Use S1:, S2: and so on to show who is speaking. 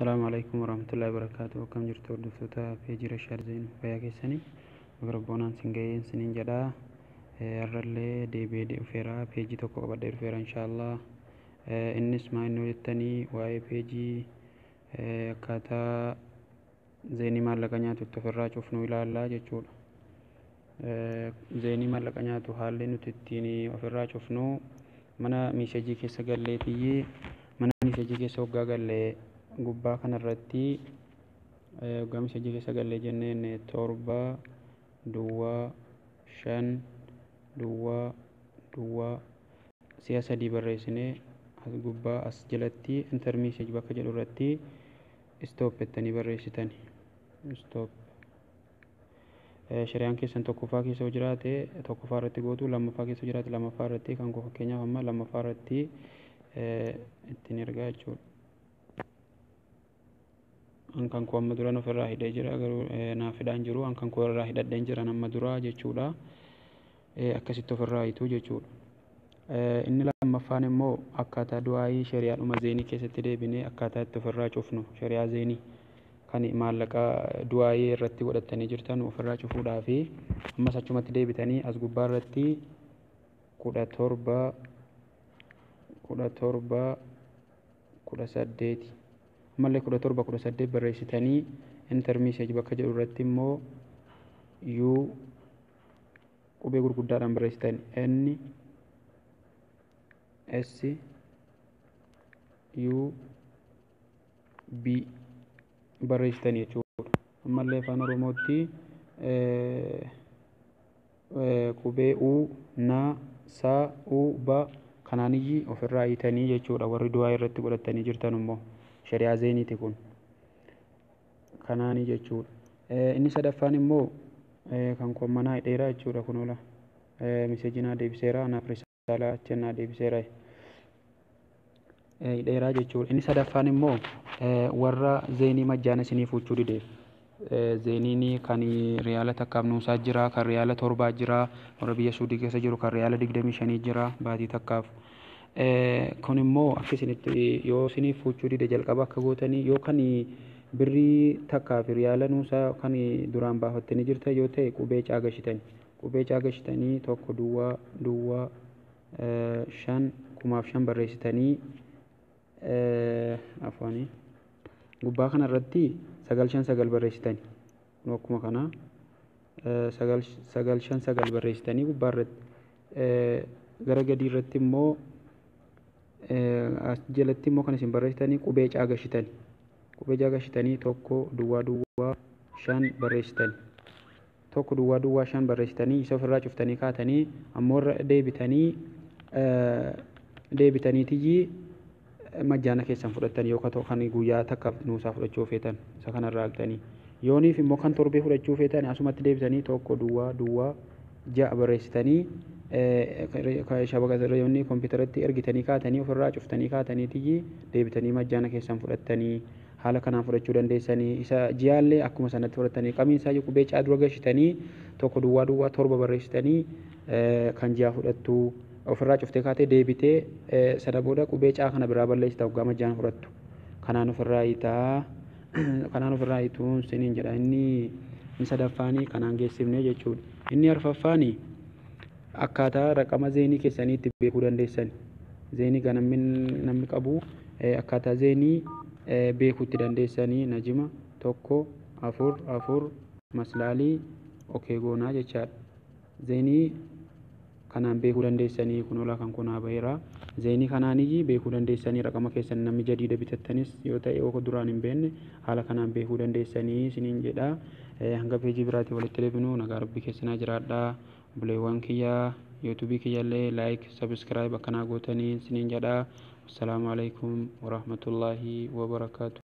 S1: السلام عليكم ورحمة الله وبركاته. كم جرتوا دفتوتا في جير الشهر زين ويا كيسني وقربونا سنجين سنين جدا الرلي دي بيدي وفيرا بيجي توكو بدي وفيرا إن شاء الله. إنس ما إنه التاني واي بيجي كاتا زيني ما لقنيا تتفرع شوفنو إلى الله جتشول زيني ما لقنيا تحالي نتتيني وفرع شوفنو منا ميسجي كيسا قلتي منا ميسجي كيسا وقا قلتي gubbaa kanarratti hoggaamisa jige sagalee jenneen torba duwwaa 5 duwwaa si'a sadii barreessinee as gubbaa as jalatti enter message bakka jedhu irratti stop jettanii barreessitani. Stop shari'aan keessan tokkoffaa keessa yoo jiraate tokkoffaa irratti gootu, lammaffaa keessa jiraate lammaffaa irratti, kan fakkeenyaaf amma lammaffaa irratti ittiin ergaa jechuudha. Ankan koo amma dura ofirraa hidhee jira garuu naaf hidhaan jiru. Ankan koo irraa hidhadheen jira amma dura jechuudha. Akkasitti ofirraa hiituu jechuudha. Inni lammaffaan immoo akkaataa du'aayii shari'aadhuma zeenii keessatti deebinee akkaataa itti ofirraa cufnu shari'aa zeenii kan maallaqa du'aayii irratti godhattanii jirtan ofirraa cufuudhaa fi ammas achumatti deebitanii as gubbaa irratti 17 malee 17 barreessitanii enter message bakka jedhu irratti immoo u qubee gurguddaadhaan barreessitan n s u b barreessitanii jechuudha. Ammallee afaan oromootti qubee u na sa u ba kanaaniyyi ofirraa hiitanii jechuudha. Warri du'aa irratti godhattanii jirtan immoo shari'aa zeeniiti kun kanaanii jechuudha. Inni sadaffaan immoo kan kommanaa hidheeraa jechuudha. Kun ola miseejinaa deebiseera anaaf risaalaa achennaa deebiseera hidheeraa jechuudha. Inni sadaffaan immoo warra zeenii majjaana isinii fuuchuu dideef zeeniin kan riyaala takkaaf nuusaa jira, kan riyaala 7 jira, warra biyya suudii keessa jiru kan riyaala 25 jira baatii takkaaf. Kun immoo akka isinitti yoo isinii fuuchuu dide jalqaba akka gootanii yoo kan birrii takkaaf riyaala nuusaa kan duraan baafattanii jirtan yoo ta'e qubee caagashitanii tokko duwwaa 5,000 barreessitanii afaanii gubbaa kanarratti 959 barreessitanii akkuma kana 959 barreessitanii gubbaa irratti gara gadii irratti immoo as jalatti immoo kan isin barreessitanii qubee caagashitanii tokko duwwaa 5 barreessitanii tokko duwwaa 5 barreessitanii isa ofirraa cuftanii kaatanii ammoo deebitanii tiyyi majjaana keessan fudhattanii yookaan kan guyyaa takkaaf nuusaa fudhachuu feetan isa kanarraa argatanii yooniif immoo kan torbee fudhachuu feetan asumatti deebitanii tokko duwwaa 6 barreessitanii shabakatanii kompiitaratti ergitanii kaatanii ofirraa cuftanii kaatanii tiyyi deebitanii majjaana keessan fudhattanii haala kanaan fudhachuu dandeessanii. Isa jiyaallee akkuma sanatti fudhattanii qamiinsaa qubee caa dura gashitanii tokko duwwaa 7 barreessitanii kan jiyaa fudhattu ofirraa cuftee kaatee deebitee sana booda qubee caa kana biraa balleessita waggaa majjaana fudhattu. Kanaan ofirraa hiituun siniin jedha. Inni sadaffaanii kanaan geessifnee jechuudha. Inni arfaffaanii akkaataa raqama zeenii keessanii itti beekuu dandeessan. Zeenii kan namni qabu akkaataa zeenii beekuu itti dandeessanii najima 1 4 maslaalii okee goonaa jechaadha. Zeenii kanaan beekuu dandeessanii kun ola kan kunaa baheera. Zeenii kanaaniyyi beekuu dandeessanii raqama keessan namni jadiida bitattanis yoo ta'e yoo duraan hin beekne haala kanaan beekuu dandeessanii siniin jedha. Hanga peejii biraatii walitti deebinu nagaa rabbii keessanaa jiraadhaa. Buleewwan kiyyaa yuutuubii kiyyaallee laayik sabskiraayib akkanaa gootanii siniin jedha. Assalaamu alaikum warahmatullaahi wabarakaatu.